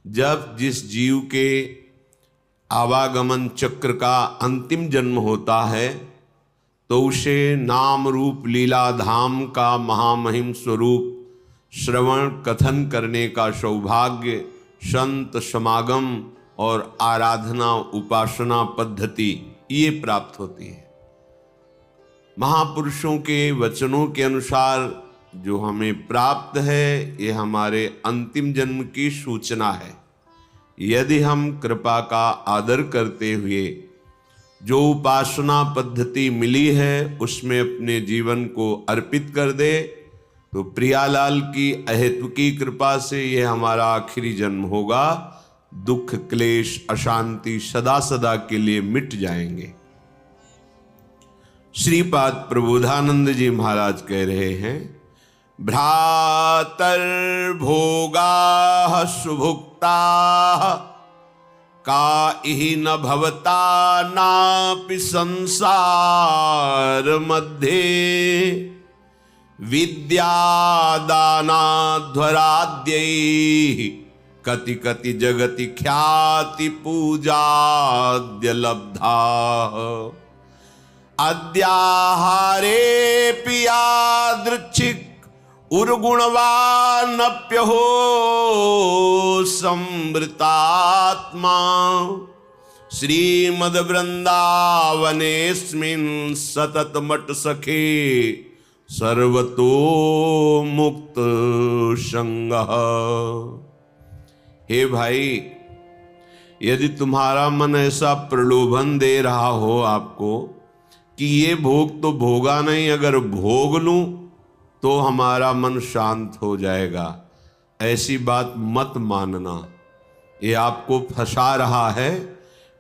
जब जिस जीव के आवागमन चक्र का अंतिम जन्म होता है तो उसे नाम रूप लीला धाम का महामहिम स्वरूप श्रवण कथन करने का सौभाग्य, संत समागम और आराधना उपासना पद्धति ये प्राप्त होती है। महापुरुषों के वचनों के अनुसार जो हमें प्राप्त है ये हमारे अंतिम जन्म की सूचना है। यदि हम कृपा का आदर करते हुए जो उपासना पद्धति मिली है उसमें अपने जीवन को अर्पित कर दे तो प्रियालाल की अहेतुकी कृपा से यह हमारा आखिरी जन्म होगा। दुख क्लेश अशांति सदा सदा के लिए मिट जाएंगे। श्रीपाद प्रबोधानंद जी महाराज कह रहे हैं, भ्रातर भोगा सुभुक्ता का इहि न भवता नापि संसार मध्ये विद्यादानाध्वराद्यै कति कति जगति ख्याति पूजाद्य लब्धा अद्याहारे पियादृच्छिक उर्गुणवानप्यहो संवृतात्मा श्रीमद वृंदावनेस्मिन् सतत मट सखे सर्वतो मुक्त संगः। हे भाई, यदि तुम्हारा मन ऐसा प्रलोभन दे रहा हो आपको कि ये भोग तो भोगा नहीं, अगर भोग लूं तो हमारा मन शांत हो जाएगा, ऐसी बात मत मानना। ये आपको फंसा रहा है,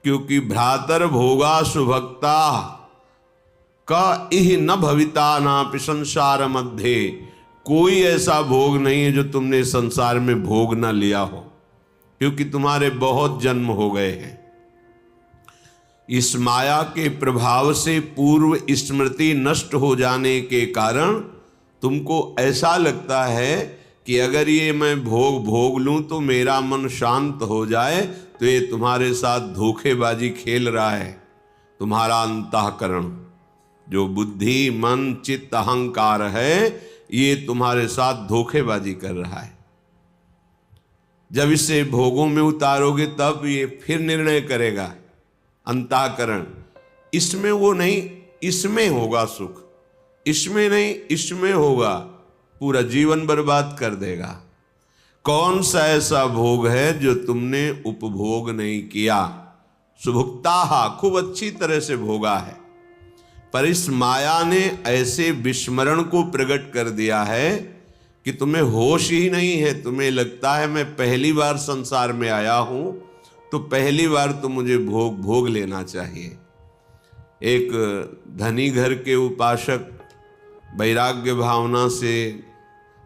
क्योंकि भ्रातर भोगा सुभक्ता का इह न भविता नापि संसार मध्य, कोई ऐसा भोग नहीं है जो तुमने संसार में भोग न लिया हो, क्योंकि तुम्हारे बहुत जन्म हो गए हैं। इस माया के प्रभाव से पूर्व स्मृति नष्ट हो जाने के कारण तुमको ऐसा लगता है कि अगर ये मैं भोग लूं तो मेरा मन शांत हो जाए, तो ये तुम्हारे साथ धोखेबाजी खेल रहा है। तुम्हारा अंतःकरण जो बुद्धि मन चित्त अहंकार है, ये तुम्हारे साथ धोखेबाजी कर रहा है। जब इसे भोगों में उतारोगे तब ये फिर निर्णय करेगा। अंतःकरण इसमें वो नहीं, इसमें होगा सुख, इसमें नहीं इसमें होगा, पूरा जीवन बर्बाद कर देगा। कौन सा ऐसा भोग है जो तुमने उपभोग नहीं किया? सुभुक्ता खूब अच्छी तरह से भोगा है, पर इस माया ने ऐसे विस्मरण को प्रकट कर दिया है कि तुम्हें होश ही नहीं है। तुम्हें लगता है मैं पहली बार संसार में आया हूं, तो पहली बार तो मुझे भोग लेना चाहिए। एक धनी घर के उपासक वैराग्य भावना से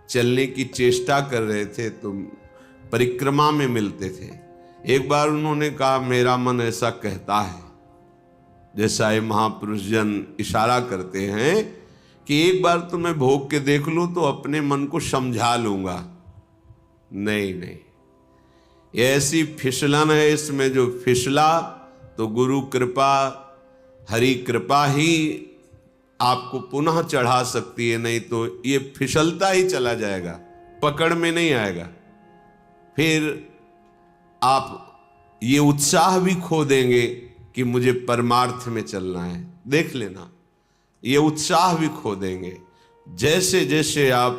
चलने की चेष्टा कर रहे थे, तो परिक्रमा में मिलते थे। एक बार उन्होंने कहा, मेरा मन ऐसा कहता है, जैसा ये महापुरुष जन इशारा करते हैं कि एक बार तो मैं भोग के देख लूं तो अपने मन को समझा लूंगा। नहीं, ये ऐसी फिसलन है इसमें, जो फिसला तो गुरु कृपा हरि कृपा ही आपको पुनः चढ़ा सकती है, नहीं तो ये फिसलता ही चला जाएगा, पकड़ में नहीं आएगा। फिर आप ये उत्साह भी खो देंगे कि मुझे परमार्थ में चलना है। देख लेना, ये उत्साह भी खो देंगे। जैसे जैसे आप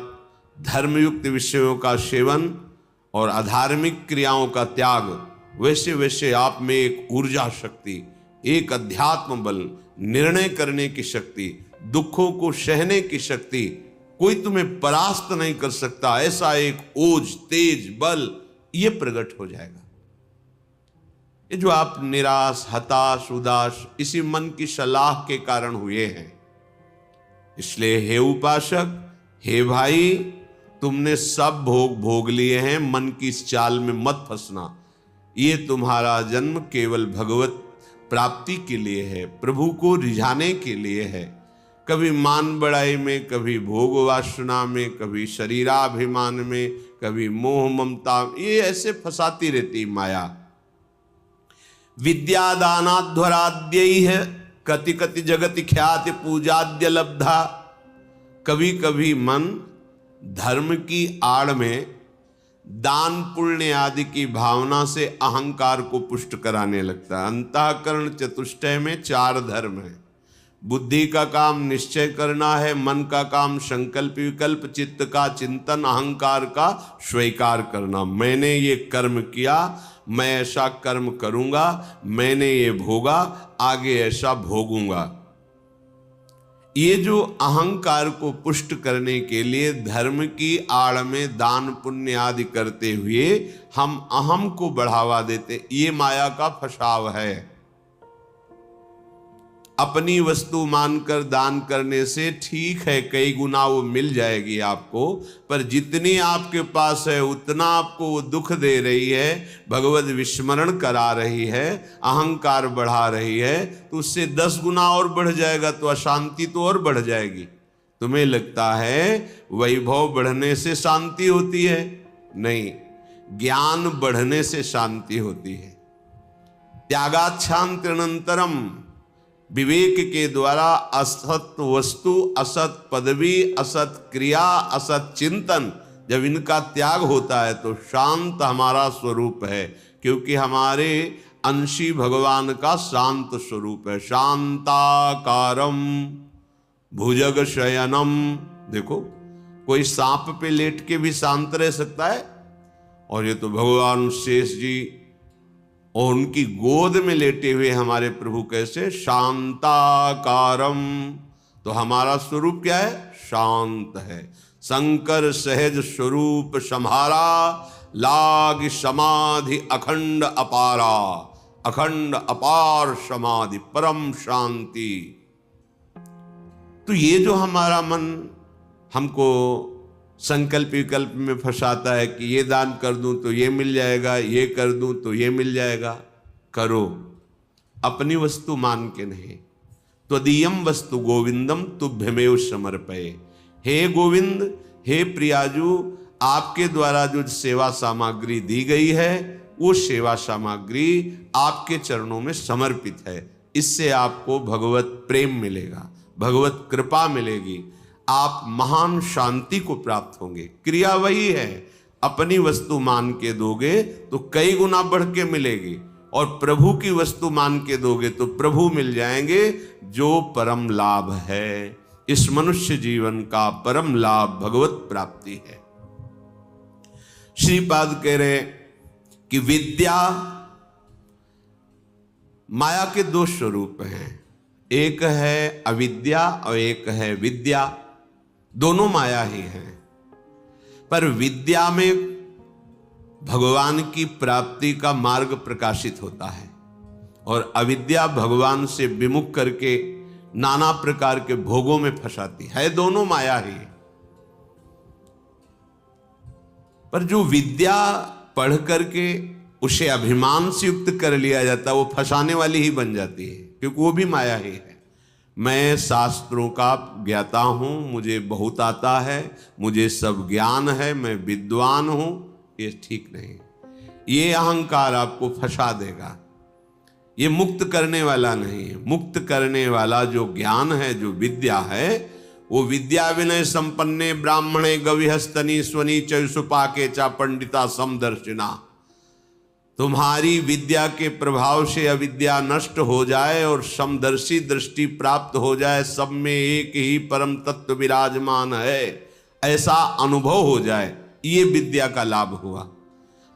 धर्मयुक्त विषयों का सेवन और अधार्मिक क्रियाओं का त्याग, वैसे वैसे आप में एक ऊर्जा शक्ति, एक अध्यात्म बल, निर्णय करने की शक्ति, दुखों को सहने की शक्ति, कोई तुम्हें परास्त नहीं कर सकता, ऐसा एक ओज तेज बल ये प्रकट हो जाएगा। ये जो आप निराश हताश उदास इसी मन की सलाह के कारण हुए हैं। इसलिए हे उपासक, हे भाई, तुमने सब भोग लिए हैं, मन की इस चाल में मत फंसना। ये तुम्हारा जन्म केवल भगवत प्राप्ति के लिए है, प्रभु को रिझाने के लिए है। कभी मान बढ़ाई में, कभी भोग वासना में, कभी शरीराभिमान में, कभी मोह ममता, ये ऐसे फंसाती रहती माया। विद्यादानाध्वराद्यैः कति कति जगति ख्याति पूजाद्य लब्धा। कभी कभी मन धर्म की आड़ में दान पुण्य आदि की भावना से अहंकार को पुष्ट कराने लगता है। अंतःकरण चतुष्टय में 4 धर्म है। बुद्धि का काम निश्चय करना है, मन का काम संकल्प विकल्प, चित्त का चिंतन, अहंकार का स्वीकार करना। मैंने ये कर्म किया, मैं ऐसा कर्म करूंगा, मैंने ये भोगा, आगे ऐसा भोगूंगा। ये जो अहंकार को पुष्ट करने के लिए धर्म की आड़ में दान पुण्य आदि करते हुए हम अहम को बढ़ावा देते, ये माया का फसाव है। अपनी वस्तु मानकर दान करने से ठीक है, कई गुना वो मिल जाएगी आपको, पर जितनी आपके पास है उतना आपको वो दुख दे रही है, भगवत विस्मरण करा रही है, अहंकार बढ़ा रही है, तो उससे 10 गुना और बढ़ जाएगा, तो अशांति तो और बढ़ जाएगी। तुम्हें लगता है वैभव बढ़ने से शांति होती है? नहीं, ज्ञान बढ़ने से शांति होती है। त्यागाच्छांत्यनंतरम, विवेक के द्वारा असत वस्तु, असत पदवी, असत क्रिया, असत चिंतन, जब इनका त्याग होता है तो शांत हमारा स्वरूप है, क्योंकि हमारे अंशी भगवान का शांत स्वरूप है। शांताकारम भुजग शयनम। देखो, कोई सांप पे लेट के भी शांत रह सकता है, और ये तो भगवान शेष जी और उनकी गोद में लेटे हुए हमारे प्रभु कैसे शांताकारम। तो हमारा स्वरूप क्या है? शांत है। शंकर सहज स्वरूप सम्हारा, लाग समाधि अखंड अपारा। अखंड अपार समाधि, परम शांति। तो ये जो हमारा मन हमको संकल्प विकल्प में फंसाता है कि ये दान कर दूं तो ये मिल जाएगा, ये कर दूं तो ये मिल जाएगा, करो, अपनी वस्तु मान के नहीं। त्वदीयम वस्तु गोविंदम तुभ्यमेव समर्पये। हे गोविंद, हे प्रियाजू, आपके द्वारा जो सेवा सामग्री दी गई है वो सेवा सामग्री आपके चरणों में समर्पित है। इससे आपको भगवत प्रेम मिलेगा, भगवत कृपा मिलेगी, आप महान शांति को प्राप्त होंगे। क्रिया वही है, अपनी वस्तु मान के दोगे तो कई गुना बढ़ के मिलेगी, और प्रभु की वस्तु मान के दोगे तो प्रभु मिल जाएंगे, जो परम लाभ है। इस मनुष्य जीवन का परम लाभ भगवत प्राप्ति है। श्रीपाद कह रहे कि विद्या, माया के 2 स्वरूप हैं, एक है अविद्या और एक है विद्या। दोनों माया ही हैं, पर विद्या में भगवान की प्राप्ति का मार्ग प्रकाशित होता है, और अविद्या भगवान से विमुख करके नाना प्रकार के भोगों में फंसाती है। दोनों माया ही। पर जो विद्या पढ़ करके उसे अभिमान से युक्त कर लिया जाता है, वो फंसाने वाली ही बन जाती है, क्योंकि वो भी माया ही है। मैं शास्त्रों का ज्ञाता हूँ, मुझे बहुत आता है, मुझे सब ज्ञान है, मैं विद्वान हूँ, ये ठीक नहीं। ये अहंकार आपको फंसा देगा, ये मुक्त करने वाला नहीं है। मुक्त करने वाला जो ज्ञान है, जो विद्या है, वो विद्या विनय संपन्ने ब्राह्मणे गविहस्तनी स्वनी चयुसुपाके चा पंडिता समदर्शिना। तुम्हारी विद्या के प्रभाव से अविद्या नष्ट हो जाए और समदर्शी दृष्टि प्राप्त हो जाए, सब में एक ही परम तत्व विराजमान है, ऐसा अनुभव हो जाए, ये विद्या का लाभ हुआ।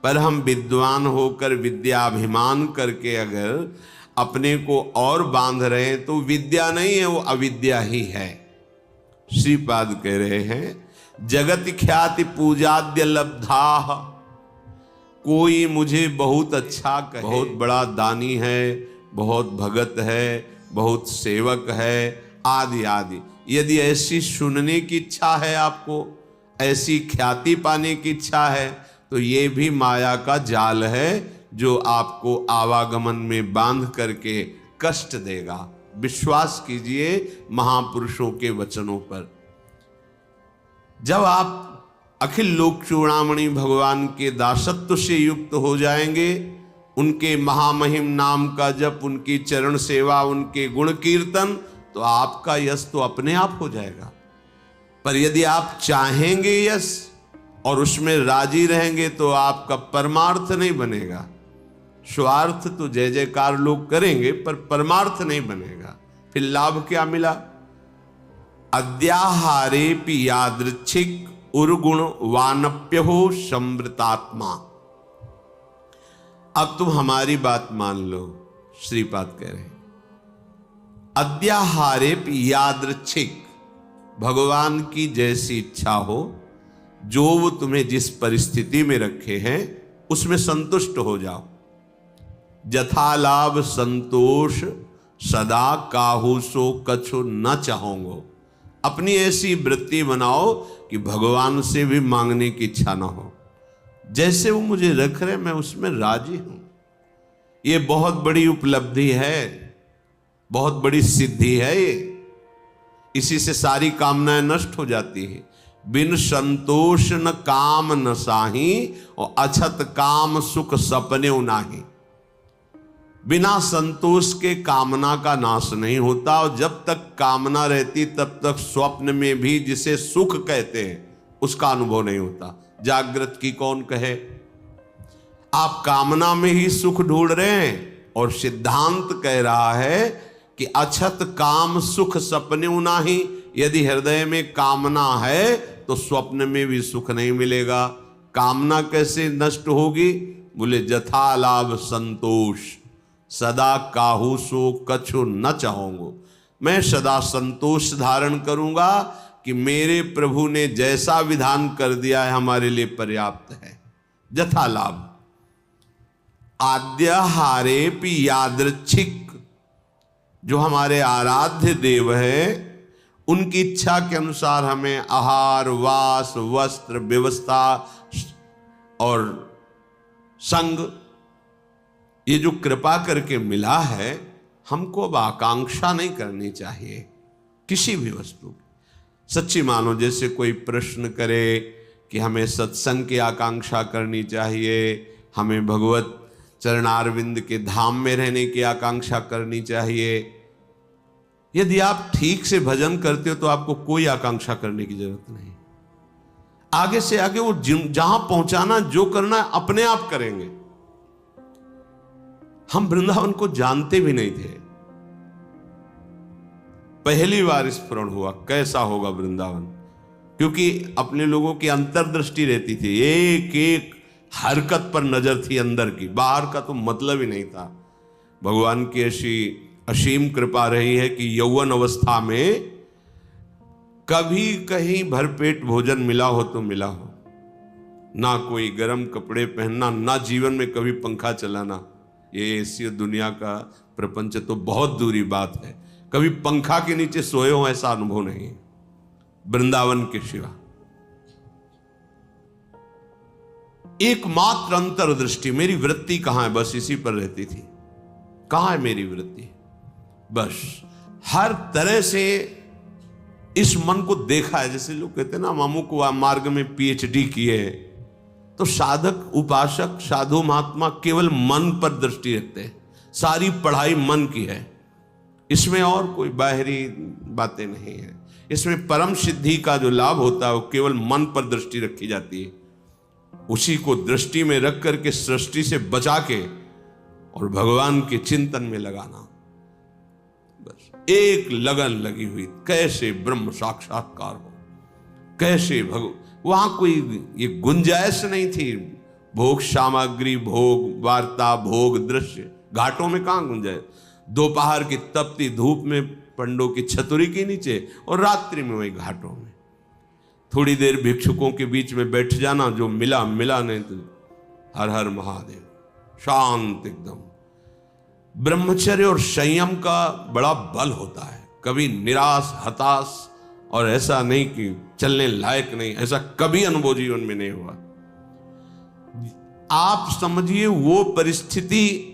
पर हम विद्वान होकर विद्याभिमान करके अगर अपने को और बांध रहे हैं तो विद्या नहीं है, वो अविद्या ही है। श्रीपाद कह रहे हैं जगत ख्याति पूजाद्य लब्धा। कोई मुझे बहुत अच्छा कहे, बहुत बड़ा दानी है, बहुत भगत है, बहुत सेवक है, आदि आदि, यदि ऐसी सुनने की इच्छा है, आपको ऐसी ख्याति पाने की इच्छा है, तो ये भी माया का जाल है, जो आपको आवागमन में बांध करके कष्ट देगा, विश्वास कीजिए महापुरुषों के वचनों पर। जब आप अखिल लोक चूड़ामणि भगवान के दासत्व से युक्त हो जाएंगे, उनके महामहिम नाम का जप, उनकी चरण सेवा, उनके गुण कीर्तन, तो आपका यश तो अपने आप हो जाएगा। पर यदि आप चाहेंगे यश और उसमें राजी रहेंगे तो आपका परमार्थ नहीं बनेगा। स्वार्थ तो जय जयकार लोग करेंगे पर परमार्थ नहीं बनेगा। फिर लाभ क्या मिला? अद्याहारेपि यादृच्छिक उर्गुण वानप्य हो समृतात्मा। अब तुम हमारी बात मान लो, श्रीपाद कह रहे हैं अद्याहारेपि यादृच्छिक, भगवान की जैसी इच्छा हो, जो वो तुम्हें जिस परिस्थिति में रखे हैं उसमें संतुष्ट हो जाओ। जथा लाभ संतोष सदा काहू सो कछु न चाहोगे। अपनी ऐसी वृत्ति बनाओ कि भगवान से भी मांगने की इच्छा ना हो। जैसे वो मुझे रख रहे मैं उसमें राजी हूं। ये बहुत बड़ी उपलब्धि है, बहुत बड़ी सिद्धि है ये। इसी से सारी कामनाएं नष्ट हो जाती है। बिन संतोष न काम न साही, और अछत काम सुख सपने नाही। बिना संतोष के कामना का नाश नहीं होता, और जब तक कामना रहती तब तक स्वप्न में भी जिसे सुख कहते हैं उसका अनुभव नहीं होता। जागृत की कौन कहे? आप कामना में ही सुख ढूंढ रहे हैं, और सिद्धांत कह रहा है कि अछत काम सुख सपने नाही। यदि हृदय में कामना है तो स्वप्न में भी सुख नहीं मिलेगा। कामना कैसे नष्ट होगी? बोले जथा लाभ संतोष सदा काहू सो कछु न चाहोगे। मैं सदा संतोष धारण करूंगा कि मेरे प्रभु ने जैसा विधान कर दिया है हमारे लिए पर्याप्त है। जथा लाभ आद्याहारेपि यादृच्छिक, जो हमारे आराध्य देव है उनकी इच्छा के अनुसार हमें आहार वास वस्त्र व्यवस्था और संग, ये जो कृपा करके मिला है, हमको अब आकांक्षा नहीं करनी चाहिए किसी भी वस्तु की। सच्ची मानो जैसे कोई प्रश्न करे कि हमें सत्संग की आकांक्षा करनी चाहिए, हमें भगवत चरणारविंद के धाम में रहने की आकांक्षा करनी चाहिए। यदि आप ठीक से भजन करते हो तो आपको कोई आकांक्षा करने की जरूरत नहीं। आगे से आगे वो जहां पहुंचाना जो करना अपने आप करेंगे। हम वृंदावन को जानते भी नहीं थे, पहली बार स्मरण हुआ कैसा होगा वृंदावन, क्योंकि अपने लोगों की अंतर्दृष्टि रहती थी, एक एक हरकत पर नजर थी अंदर की, बाहर का तो मतलब ही नहीं था। भगवान की ऐसी असीम कृपा रही है कि यौवन अवस्था में कभी कहीं भरपेट भोजन मिला हो तो मिला हो, ना कोई गर्म कपड़े पहनना, ना जीवन में कभी पंखा चलाना। ये ऐसी दुनिया का प्रपंच तो बहुत दूरी बात है, कभी पंखा के नीचे सोए हो ऐसा अनुभव नहीं वृंदावन के सिवा। एकमात्र अंतर्दृष्टि, मेरी वृत्ति कहां है, बस इसी पर रहती थी। कहां है मेरी वृत्ति? बस हर तरह से इस मन को देखा है। जैसे लोग कहते हैं ना, मामू को मार्ग में पीएचडी किए है, तो साधक उपासक साधु महात्मा केवल मन पर दृष्टि रखते हैं। सारी पढ़ाई मन की है, इसमें और कोई बाहरी बातें नहीं है। इसमें परम सिद्धि का जो लाभ होता है वो केवल मन पर दृष्टि रखी जाती है। उसी को दृष्टि में रख करके सृष्टि से बचा के और भगवान के चिंतन में लगाना, बस एक लगन लगी हुई, कैसे ब्रह्म साक्षात्कार हो, कैसे वहां कोई ये गुंजाइश नहीं थी। भोग सामग्री, भोग वार्ता, भोग दृश्य, घाटों में कहां गुंजाइश? दोपहर की तपती धूप में पंडों की छतुरी के नीचे, और रात्रि में वही घाटों में थोड़ी देर भिक्षुकों के बीच में बैठ जाना, जो मिला मिला, नहीं तो हर हर महादेव, शांत एकदम। ब्रह्मचर्य और संयम का बड़ा बल होता है। कभी निराश हताश और ऐसा नहीं कि चलने लायक नहीं, ऐसा कभी अनुभव जीवन में नहीं हुआ। आप समझिए वो परिस्थिति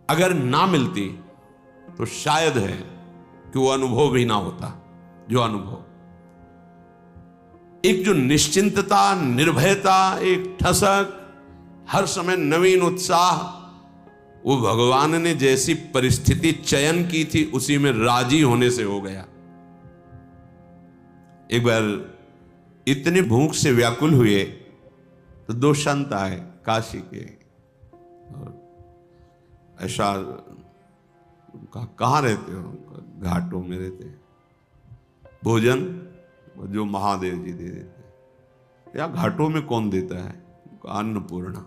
अगर ना मिलती तो शायद है कि वो अनुभव भी ना होता जो अनुभव। एक जो निश्चिंतता, निर्भयता, एक ठसक, हर समय नवीन उत्साह, वो भगवान ने जैसी परिस्थिति चयन की थी उसी में राजी होने से हो गया। एक बार इतने भूख से व्याकुल हुए तो दो संत आए काशी के, और ऐसा कहाँ रहते हो? घाटों में रहते। भोजन जो महादेव जी दे देते। या घाटों में कौन देता है? अन्नपूर्णा।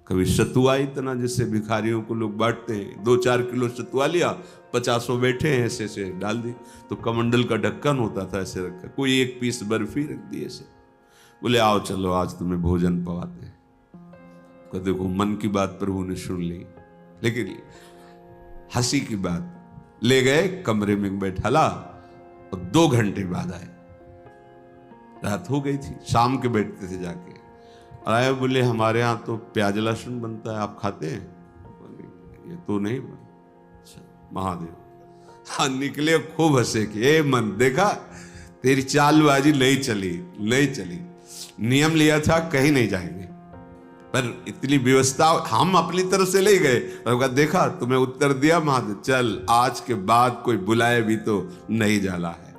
कभी सतुआ इतना जिससे भिखारियों को लोग बांटते हैं, 2-4 किलो सतुआ लिया, 50 बैठे हैं, ऐसे से डाल दी। तो कमंडल का ढक्कन होता था, ऐसे रखा, कोई 1 पीस बर्फी रख दी ऐसे, बोले आओ चलो आज तुम्हें भोजन पवाते हैं। तो देखो मन की बात प्रभु ने सुन ली, लेकिन हंसी की बात, ले गए कमरे में बैठाला और 2 घंटे बाद आए। रात हो गई थी, शाम के बैठते थे जाके, आए बोले हमारे यहाँ तो प्याज लहसुन बनता है, आप खाते हैं? बोले ये तो नहीं बन। अच्छा महादेव। हाँ निकले, खूब हंसे कि ए मन देखा तेरी चालबाजी नहीं चली। नियम लिया था कहीं नहीं जाएंगे, पर इतनी व्यवस्था हम अपनी तरफ से ले गए और देखा तुम्हें उत्तर दिया महादेव, चल आज के बाद कोई बुलाए भी तो नहीं जाला है।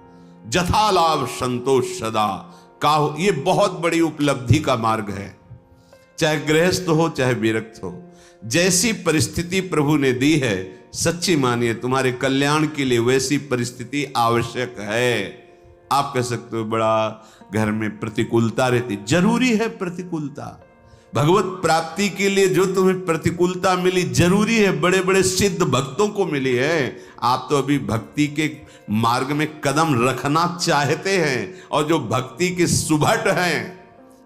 जथा लाभ संतोष सदा काहो, ये बहुत बड़ी उपलब्धि का मार्ग है। चाहे गृहस्थ हो चाहे विरक्त हो, जैसी परिस्थिति प्रभु ने दी है, सच्ची मानिए तुम्हारे कल्याण के लिए वैसी परिस्थिति आवश्यक है। आप कह सकते हो बड़ा घर में प्रतिकूलता रहती, जरूरी है प्रतिकूलता। भगवत प्राप्ति के लिए जो तुम्हें प्रतिकूलता मिली जरूरी है, बड़े बड़े सिद्ध भक्तों को मिली है। आप तो अभी भक्ति के मार्ग में कदम रखना चाहते हैं, और जो भक्ति के सुभट हैं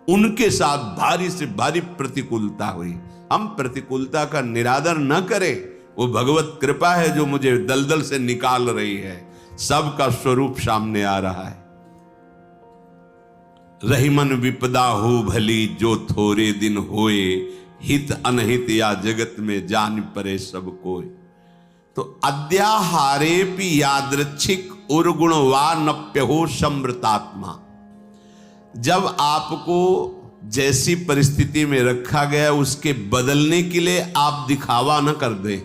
उनके साथ भारी से भारी प्रतिकूलता हुई। हम प्रतिकूलता का निरादर न करें, वो भगवत कृपा है जो मुझे दलदल से निकाल रही है। सबका स्वरूप सामने आ रहा है। रहीमन विपदा हो भली जो थोड़े दिन होए, हित अनहित या जगत में जान परे सब कोई। तो अद्याहारेपि यादृच्छिक उर्गुण वा नप्य हो समृतात्मा। जब आपको जैसी परिस्थिति में रखा गया उसके बदलने के लिए आप दिखावा न कर दे।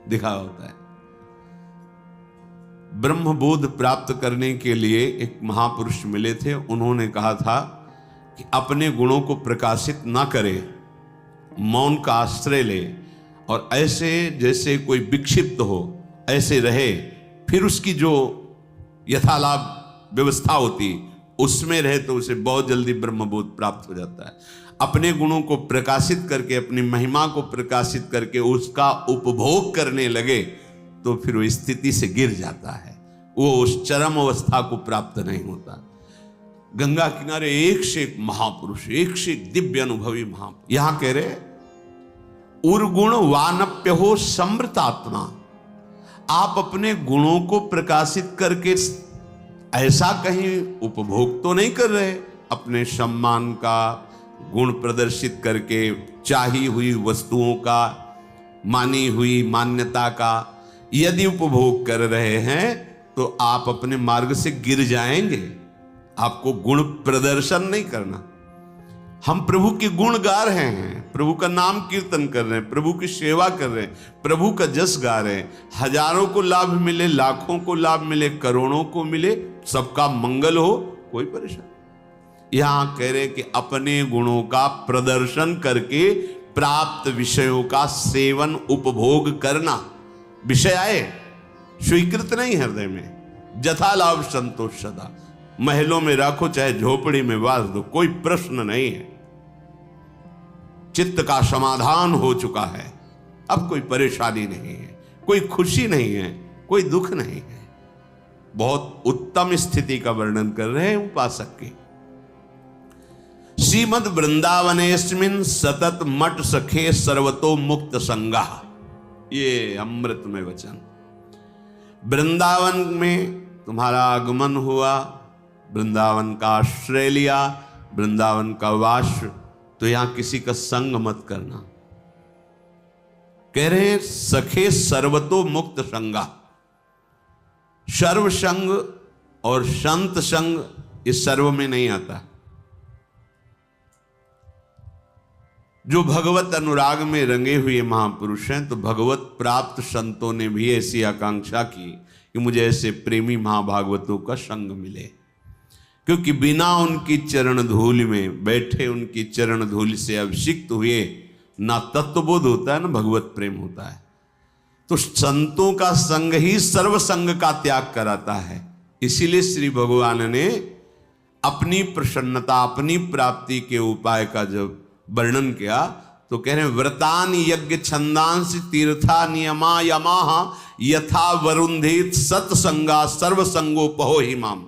दिखावा होता है। ब्रह्मबोध प्राप्त करने के लिए एक महापुरुष मिले थे, उन्होंने कहा था कि अपने गुणों को प्रकाशित ना करे, मौन का आश्रय ले, और ऐसे जैसे कोई विक्षिप्त हो ऐसे रहे, फिर उसकी जो यथालाभ व्यवस्था होती उसमें रहे तो उसे बहुत जल्दी ब्रह्मबोध प्राप्त हो जाता है। अपने गुणों को प्रकाशित करके, अपनी महिमा को प्रकाशित करके उसका उपभोग करने लगे तो फिर वो स्थिति से गिर जाता है, वो उस चरम अवस्था को प्राप्त नहीं होता। गंगा किनारे एक से एक महापुरुष, एक से एक दिव्य अनुभवी महापुरुष। यहां कह रहे उर्गुण वानप्य हो समृतात्मा। आप अपने गुणों को प्रकाशित करके ऐसा कहीं उपभोग तो नहीं कर रहे, अपने सम्मान का गुण प्रदर्शित करके, चाही हुई वस्तुओं का, मानी हुई मान्यता का यदि उपभोग कर रहे हैं तो आप अपने मार्ग से गिर जाएंगे। आपको गुण प्रदर्शन नहीं करना। हम प्रभु के गुण गा रहे हैं, प्रभु का नाम कीर्तन कर रहे हैं, प्रभु की सेवा कर रहे हैं, प्रभु का जस गा रहे हैं। हजारों को लाभ मिले, लाखों को लाभ मिले, करोड़ों को मिले, सबका मंगल हो, कोई परेशानी। यहां कह रहे कि अपने गुणों का प्रदर्शन करके प्राप्त विषयों का सेवन उपभोग करना, विषय आए स्वीकृत नहीं हृदय में, जथा लाभ संतोष सदा। महलों में राखो चाहे झोपड़ी में वास दो, कोई प्रश्न नहीं है। चित्त का समाधान हो चुका है, अब कोई परेशानी नहीं है, कोई खुशी नहीं है, कोई दुख नहीं है। बहुत उत्तम स्थिति का वर्णन कर रहे हैं उपासक की। श्रीमद वृंदावनेस्मिन् सतत मठ सखे सर्वतो मुक्त संगा। ये अमृतमय वचन। वृंदावन में तुम्हारा आगमन हुआ, वृंदावन का आश्रय लिया, वृंदावन का वास, तो यहां किसी का संग मत करना। कह रहे हैं सखे सर्वतो मुक्त संगा। सर्व संग और संत संग इस सर्व में नहीं आता। जो भगवत अनुराग में रंगे हुए महापुरुष हैं, तो भगवत प्राप्त संतों ने भी ऐसी आकांक्षा की कि मुझे ऐसे प्रेमी महाभागवतों का संग मिले, क्योंकि बिना उनकी चरण धूल में बैठे, उनकी चरण धूल से अभिषिक्त हुए ना तत्वबोध होता है ना भगवत प्रेम होता है। तो संतों का संग ही सर्व संग का त्याग कराता है। इसीलिए श्री भगवान ने अपनी प्रसन्नता, अपनी प्राप्ति के उपाय का जब वर्णन किया तो कह रहे हैं व्रतान यज्ञ छंदांसि तीर्था नियमा यमाह यथा वरुंधित सत्संगा सर्वसंगोपहो हिमाम।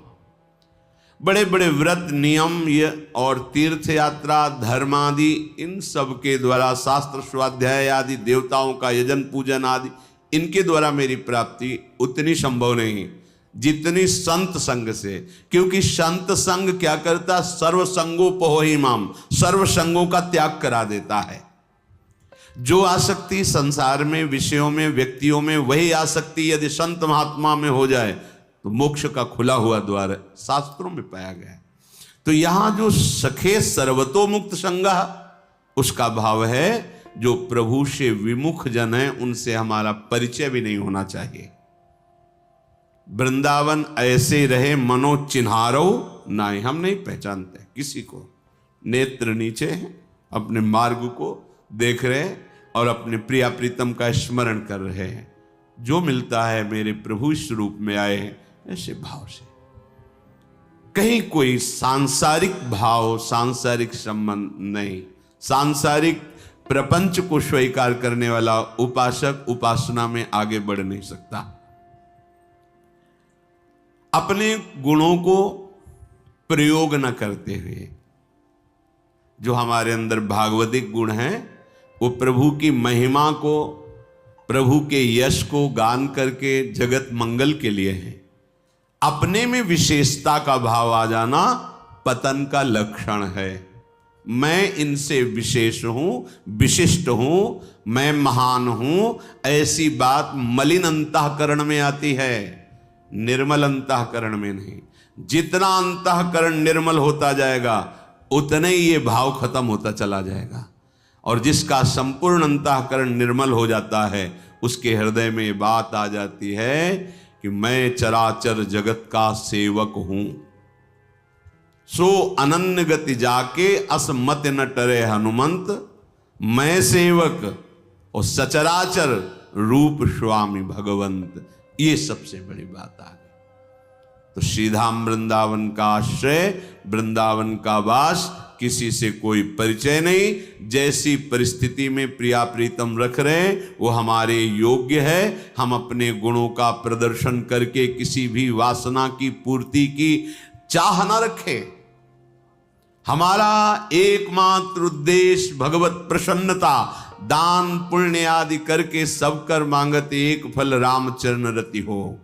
बड़े बड़े व्रत नियम और तीर्थ यात्रा धर्म आदि, इन सब के द्वारा शास्त्र स्वाध्याय आदि, देवताओं का यजन पूजन आदि, इनके द्वारा मेरी प्राप्ति उतनी संभव नहीं जितनी संत संग से। क्योंकि संत संग क्या करता? सर्व संगोपहो हिमाम, सर्व संगों का त्याग करा देता है। जो आसक्ति संसार में, विषयों में, व्यक्तियों में, वही आसक्ति यदि संत महात्मा में हो जाए तो मोक्ष का खुला हुआ द्वार शास्त्रों में पाया गया है। तो यहां जो सखे सर्वतो मुक्त संगा, उसका भाव है जो प्रभु से विमुख जन है उनसे हमारा परिचय भी नहीं होना चाहिए। वृंदावन ऐसे रहे मनो चिन्हारो नहीं, हम नहीं पहचानते किसी को। नेत्र नीचे हैं, अपने मार्ग को देख रहे हैं और अपने प्रिया प्रीतम का स्मरण कर रहे हैं। जो मिलता है मेरे प्रभु इस रूप में आए हैं, ऐसे भाव से। कहीं कोई सांसारिक भाव, सांसारिक संबंध नहीं। सांसारिक प्रपंच को स्वीकार करने वाला उपासक उपासना में आगे बढ़ नहीं सकता। अपने गुणों को प्रयोग न करते हुए, जो हमारे अंदर भागवतिक गुण हैं, वो प्रभु की महिमा को, प्रभु के यश को गान करके जगत मंगल के लिए है। अपने में विशेषता का भाव आ जाना पतन का लक्षण है। मैं इनसे विशेष हूं, विशिष्ट हूं, मैं महान हूं, ऐसी बात मलिन अंतःकरण में आती है, निर्मल अंतःकरण में नहीं। जितना अंतःकरण निर्मल होता जाएगा उतने ही ये भाव खत्म होता चला जाएगा। और जिसका संपूर्ण अंतःकरण निर्मल हो जाता है, उसके हृदय में ये बात आ जाती है कि मैं चराचर जगत का सेवक हूं। सो अनन्य गति जाके असमत न टरे हनुमंत, मैं सेवक और सचराचर रूप स्वामी भगवंत। ये सबसे बड़ी बात आ गई। तो श्रीधाम वृंदावन का आश्रय, वृंदावन का वास, किसी से कोई परिचय नहीं। जैसी परिस्थिति में प्रिया प्रीतम रख रहे हैं वो हमारे योग्य है। हम अपने गुणों का प्रदर्शन करके किसी भी वासना की पूर्ति की चाह न रखें। हमारा एकमात्र उद्देश्य भगवत प्रसन्नता, दान पुण्य आदि करके सब कर मांगत एक फल रामचरण रति हो।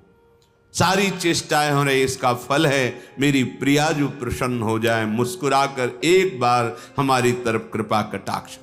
सारी चेष्टाएं हो रही, इसका फल है मेरी प्रिया जो प्रसन्न हो जाए, मुस्कुराकर एक बार हमारी तरफ कृपा कटाक्ष